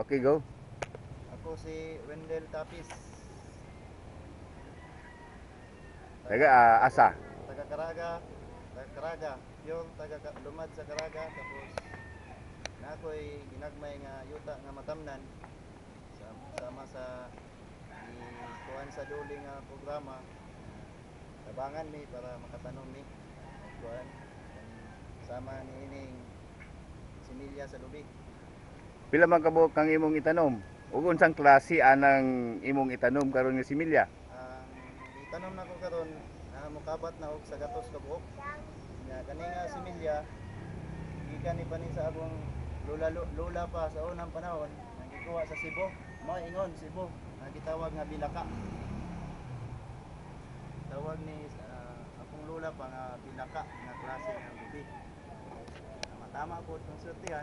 Okay, go. Ako si Wendell Tapis. Taga asa. Taga Caraga. Taga Caraga. Yung lumad sa Caraga. Tapos na ako'y ginagmay nga yuta nga matamnan. Sama sa kuan sa duli nga programa. Tabangan mi para makatanong mi. Kuan. Sama ni ining similya sa lubi. Pila man kabuok kang imong itanom? Ug unsang klase anang imong itanom karon nga similya? Ang itanom na ko karon mukabat na og sa gatos ka buok. Nga kani nga similya gikan ni panin sa akong lula pa sa unang panahon nang gikuha sa Cebu. Mao ingon Cebu nga gitawag nga bilaka. Tawag ni akong lula pa nga bilaka nga klase nga lubi. Tama po itong surtihan.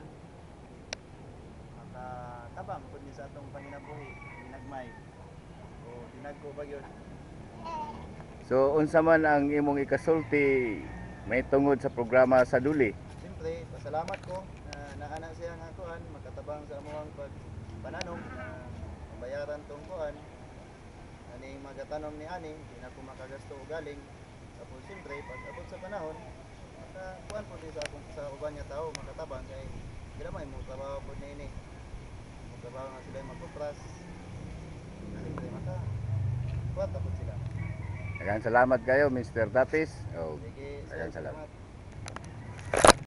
Makatabang po ni sa atong panginabuhi, ginagmay o dinagko ba yun. So unsa man ang imong ikasulti may tungod sa programa sa duli? Siyempre, pasalamat ko na naana siya nga kuan, makatabang sa amuang pagpananom na bayaran tong kuan. Ani magatanom ni ani, di na ko makagasto og galing. Tapos siyempre, pag abot sa panahon, makakuan po din sa akong sa uban nga tao makatabang kay dila may mo trabaho po ni ini. Mo trabaho nga sila magkupras. Siyempre, kuan ta po sila. Daghang salamat kayo Mr. Tapis. Oh, Sige, daghang sir, salamat. salamat.